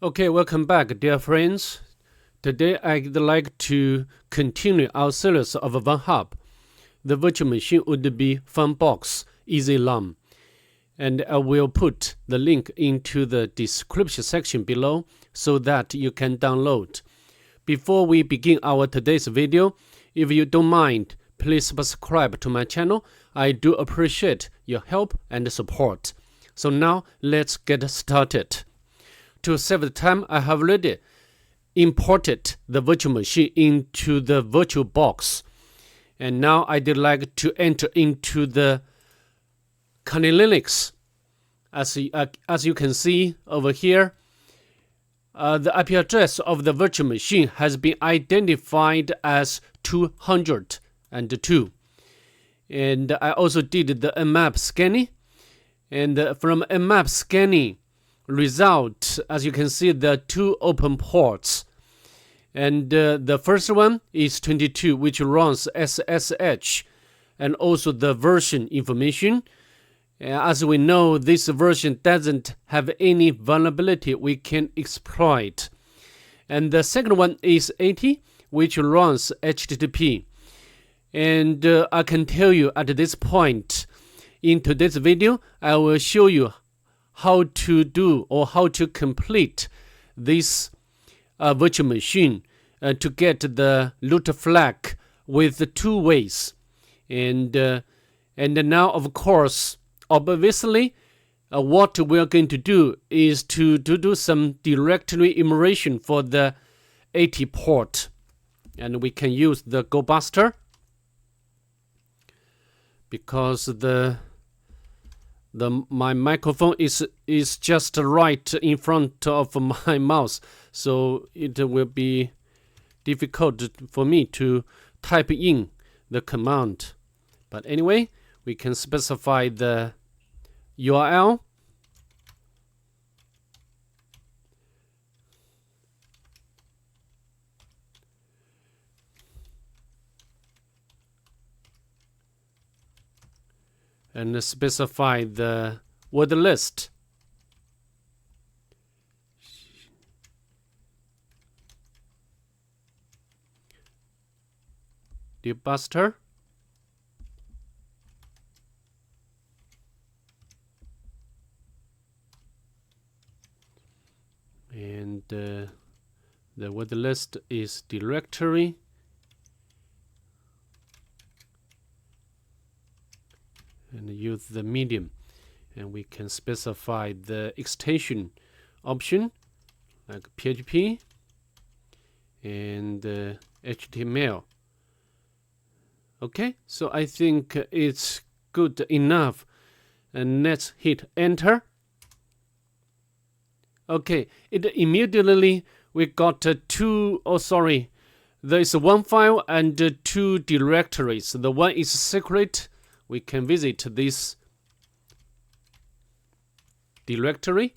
Okay, welcome back, dear friends. Today I'd like to continue our series of Vulnhub. The virtual machine would be Funbox Easyenum, and I will put the link into the description section below so that you can download. Before we begin our today's video, if you don't mind, please subscribe to my channel. I do appreciate your help and support. So now let's get started. To save the time, I have already imported the virtual machine into the virtual box. And now I'd like to enter into the Kali Linux. As you can see over here, the IP address of the virtual machine has been identified as 202. And I also did the Nmap scanning. And from Nmap scanning result, as you can see, there are two open ports. And the first one is 22, which runs SSH, and also the version information. As we know, this version doesn't have any vulnerability we can exploit. And the second one is 80, which runs HTTP. And I can tell you at this point, in today's video, I will show you how to do or how to complete this virtual machine to get the root flag with two ways. And now, of course, obviously, what we're going to do is to do some directory enumeration for the 80 port. And we can use the GoBuster because my microphone is just right in front of my mouse, so it will be difficult for me to type in the command. But anyway, we can specify the URL. And specify the word list. GoBuster. And the word list is directory. And use the medium, and we can specify the extension option like PHP and HTML. Okay, so I think it's good enough, and let's hit enter. Okay, it immediately we got there's one file and two directories. The one is secret. We can visit this directory,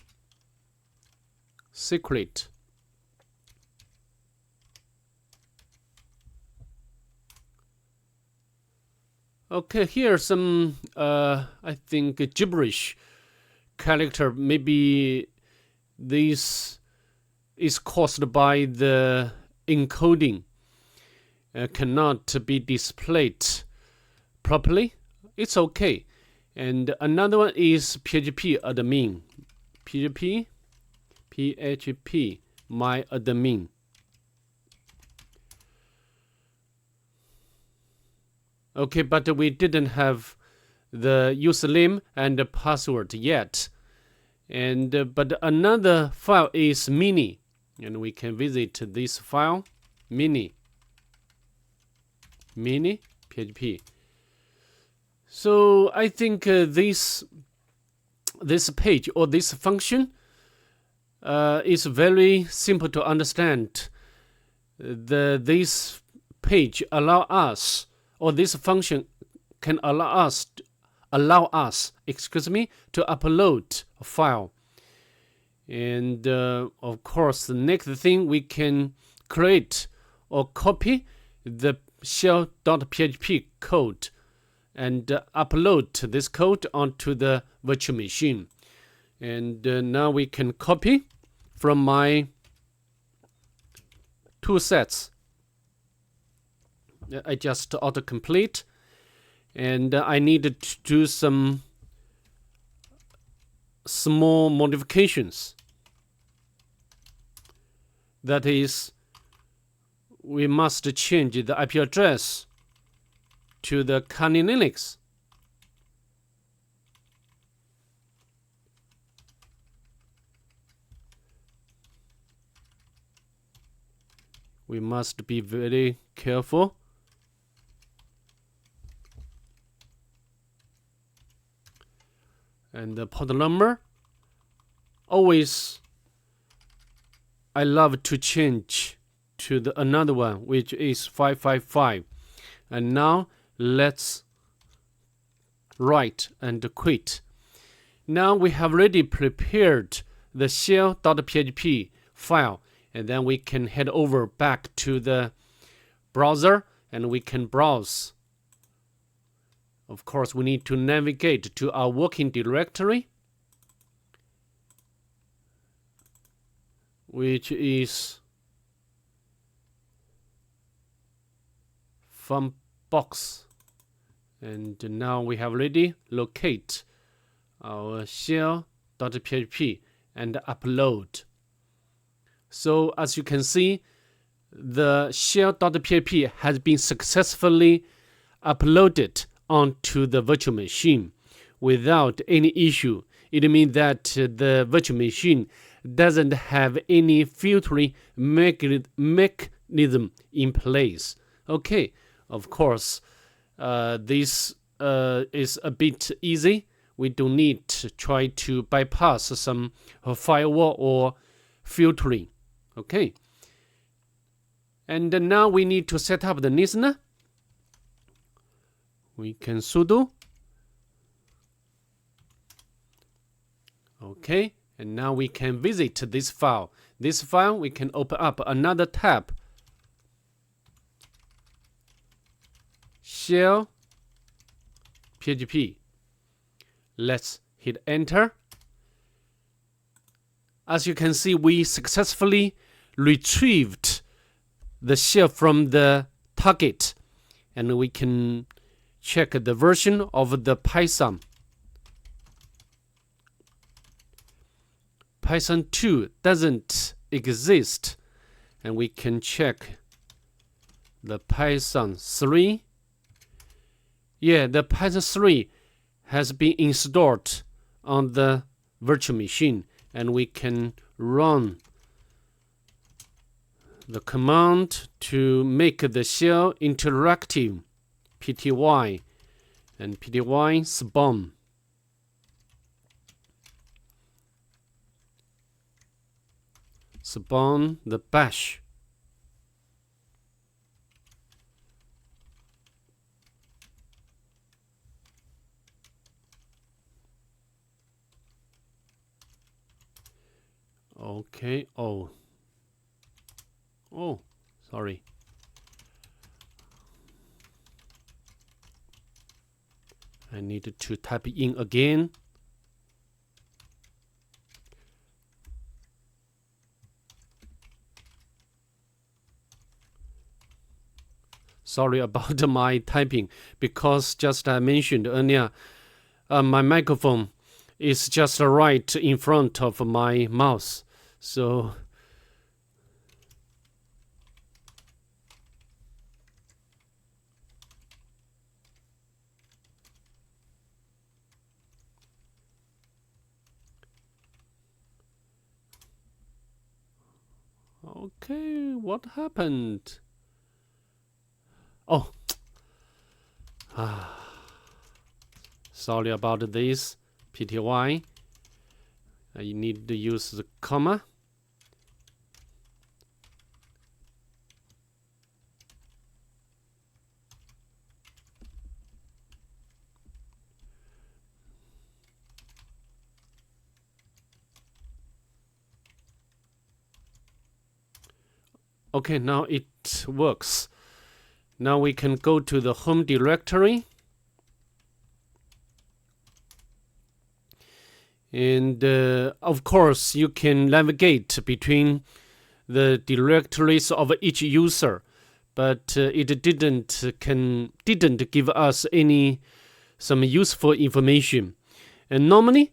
secret. Okay, here some I think gibberish character. Maybe this is caused by the encoding, cannot be displayed properly. It's okay. And another one is PHP admin. PHP my admin. Okay, but we didn't have the username and the password yet. And but another file is mini, and we can visit this file, mini PHP. So I think this page or this function is very simple to understand. This page allow us, or this function can allow us, to upload a file. And of course, the next thing we can create or copy the shell.php code and upload this code onto the virtual machine. And now we can copy from my toolsets. I just autocomplete, and I need to do some small modifications. That is, we must change the IP address to the Kali Linux. We must be very careful. And the port number, always I love to change to the another one, which is 555. And now let's write and quit. Now we have already prepared the shell.php file, and then we can head over back to the browser and we can browse. Of course, we need to navigate to our working directory, which is Funbox. And now we have already located our shell.php and upload. So as you can see, the shell.php has been successfully uploaded onto the virtual machine without any issue. It means that the virtual machine doesn't have any filtering mechanism in place. Okay, of course, this is a bit easy. We don't need to try to bypass some firewall or filtering. Okay, and now we need to set up the listener. We can sudo. Okay, and now we can visit this file. This file, we can open up another tab. Shell PHP. Let's hit enter. As you can see, we successfully retrieved the shell from the target, and we can check the version of the Python. Python 2 doesn't exist, and we can check the Python 3. Yeah, the Python 3 has been installed on the virtual machine, and we can run the command to make the shell interactive. pty and pty spawn. Spawn the bash. Okay, oh, sorry. I need to type in again. Sorry about my typing, because just I mentioned earlier, my microphone is just right in front of my mouse. So okay, what happened? Oh, sorry about this. Pty. I need to use the comma. Okay, now it works. Now we can go to the home directory. And of course, you can navigate between the directories of each user, but it didn't give us some useful information. And normally,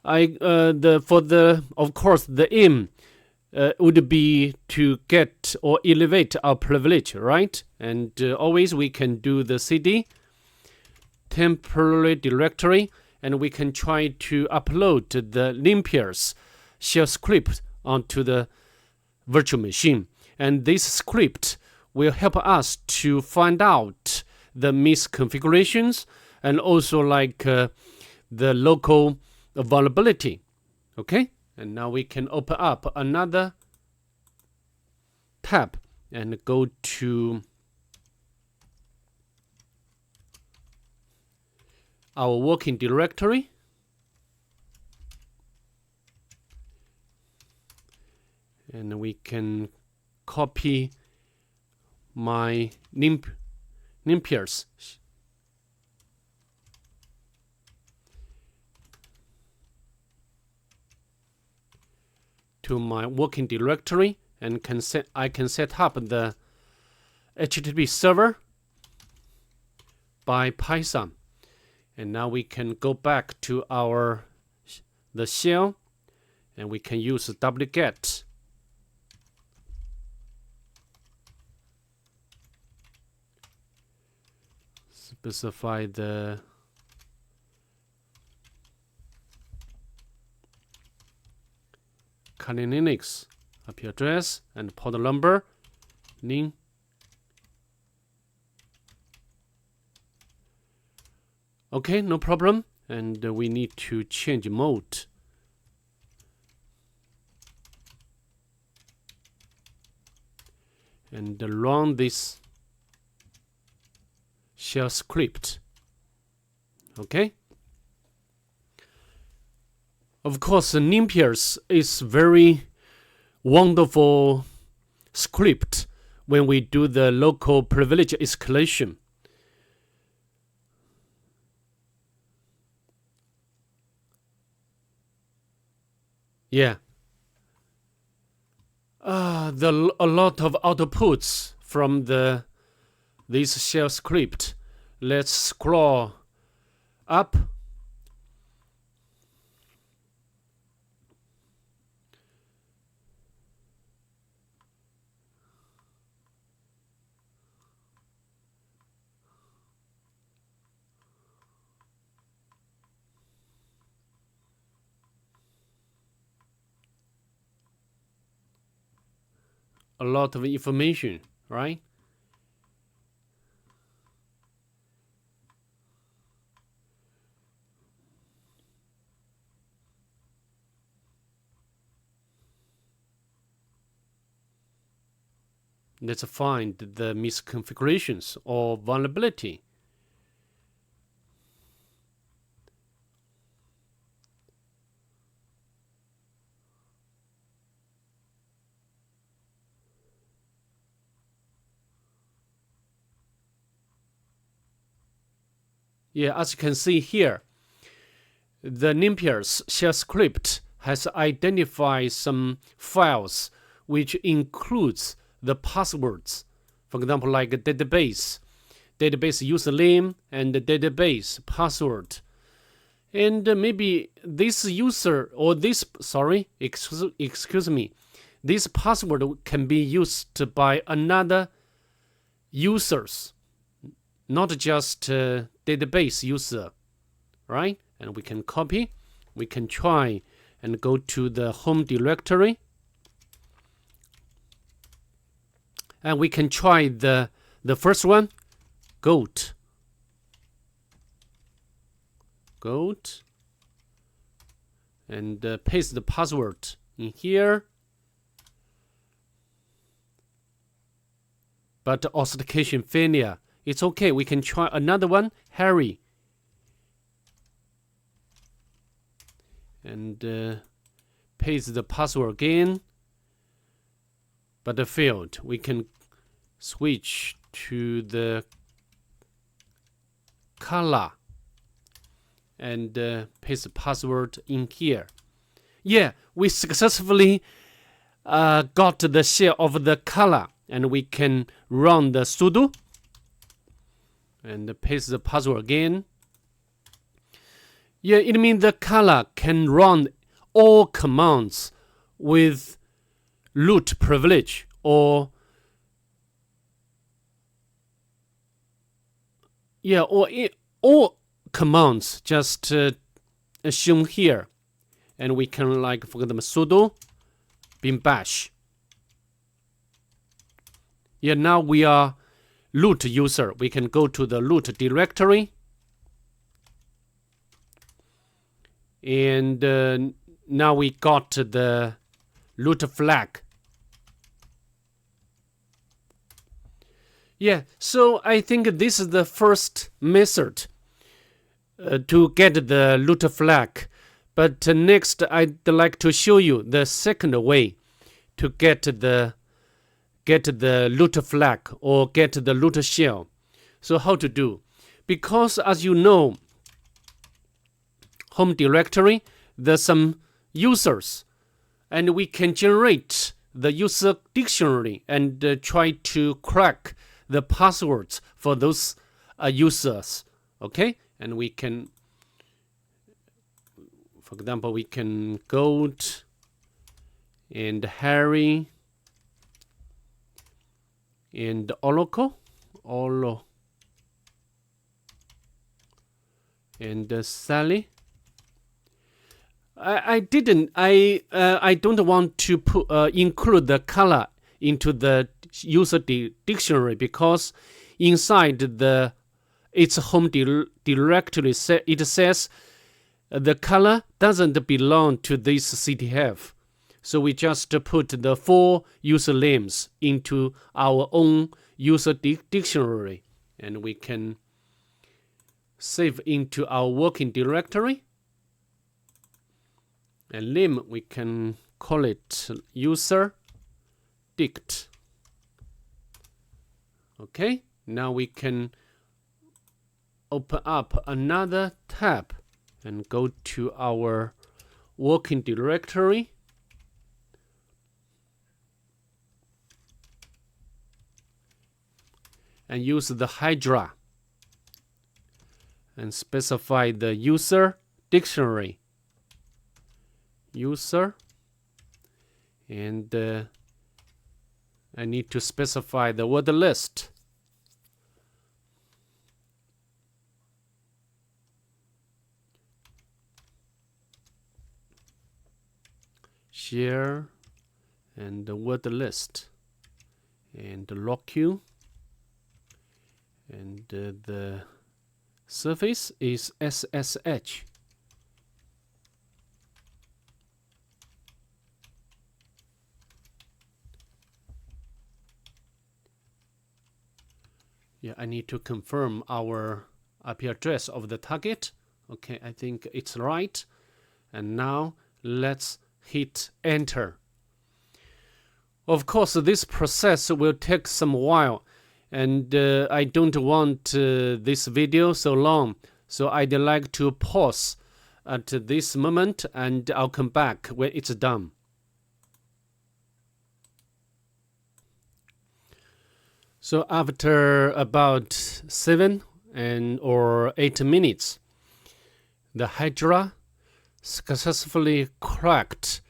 of course the aim would be to get or elevate our privilege, right? And always we can do the cd temporary directory, and we can try to upload the limpiers shell script onto the virtual machine. And this script will help us to find out the misconfigurations and also like the local vulnerability. Okay, and now we can open up another tab and go to our working directory. And we can copy my limpiers to my working directory, and I can set up the HTTP server by Python. And now we can go back to the shell, and we can use wget specify the Kali Linux IP address and port number. Okay, no problem. And we need to change mode. And run this shell script. Okay. Of course, limpiers is very wonderful script when we do the local privilege escalation. Yeah. A lot of outputs from this shell script. Let's scroll up. A lot of information, right? Let's find the misconfigurations or vulnerability. Yeah, as you can see here, the limpiers shell script has identified some files which includes the passwords. For example, like a database username and the database password. And maybe this user or this this password can be used by another users, not just database user, right? And we can copy, we can try and go to the home directory, and we can try the first one, goat, and paste the password in here. But authentication failure. It's okay. We can try another one, Harry. And paste the password again. But it failed. We can switch to the color. and paste the password in here. Yeah, we successfully got the shell of the color, and we can run the sudo and paste the password again. Yeah, it means the color can run all commands with root privilege or all commands just shown here, and we can like for example sudo bin bash. Yeah, now we are root user. We can go to the root directory, and now we got the root flag. Yeah, so I think this is the first method to get the root flag. But next, I'd like to show you the second way to get the root flag or get the root shell. So how to do? Because as you know, home directory, there's some users, and we can generate the user dictionary and try to crack the passwords for those users. Okay, and we can, for example, we can go and Harry and Oracle and Sally. I don't want to put include the color into the user dictionary because inside its home directory it says the color doesn't belong to this CTF. So we just put the 4 usernames into our own user dictionary, and we can save into our working directory. And name we can call it user dict. Okay, now we can open up another tab and go to our working directory. And use the Hydra and specify the user dictionary. User, and I need to specify the word list. Share and the word list and lock queue, and the surface is SSH. Yeah, I need to confirm our IP address of the target. Okay, I think it's right. And now let's hit enter. Of course, this process will take some while, and I don't want this video so long, so I'd like to pause at this moment, and I'll come back when it's done. So after about 7 or 8 minutes, the Hydra successfully cracked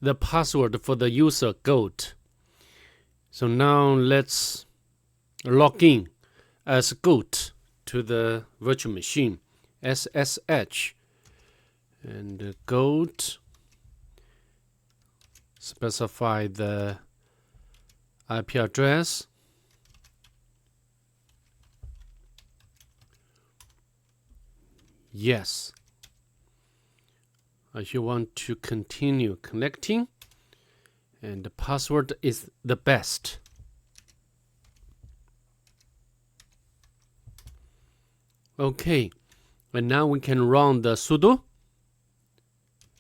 the password for the user goat. So now let's log in as goat to the virtual machine, SSH, and goat, specify the IP address. Yes. If you want to continue connecting, and the password is the best. Okay, and now we can run the sudo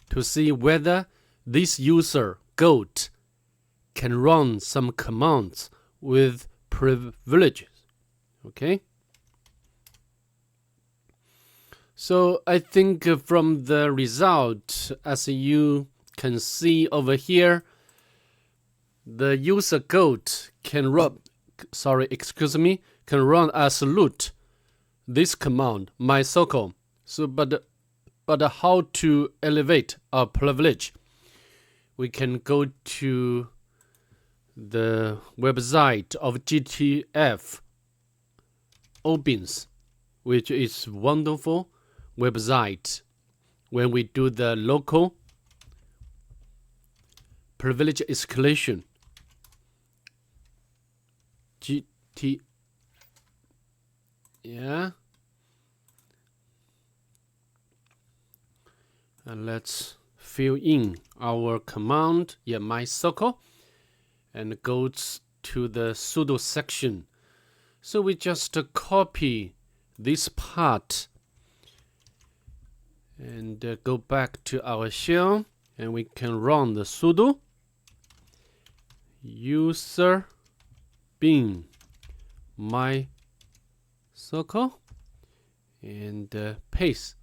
to see whether this user goat can run some commands with privileges. Okay. So I think from the result, as you can see over here, the user code can run, can run as root this command, mycircle. So, but how to elevate a privilege? We can go to the website of GTF Opens, which is wonderful website. When we do the local privilege escalation, GT, yeah, and let's fill in our command, yeah, mycircle, and goes to the sudo section. So we just copy this part and go back to our shell, and we can run the sudo user bin mycircle and paste.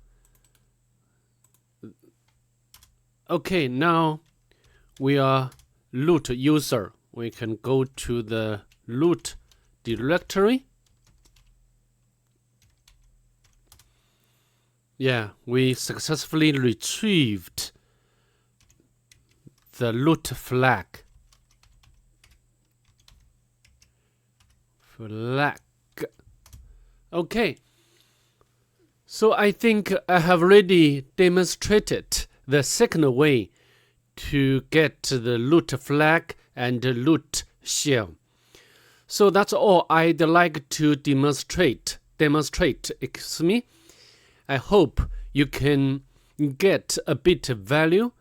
Okay, now we are root user. We can go to the root directory. Yeah, we successfully retrieved the root flag. Okay, so I think I have already demonstrated the second way to get the root flag and the root shell. So that's all I'd like to demonstrate. Excuse me. I hope you can get a bit of value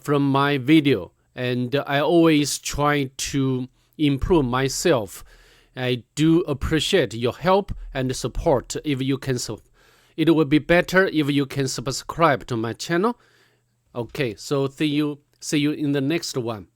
from my video, and I always try to improve myself. I do appreciate your help and support. If you can, it would be better if you can subscribe to my channel. Okay, so see you in the next one.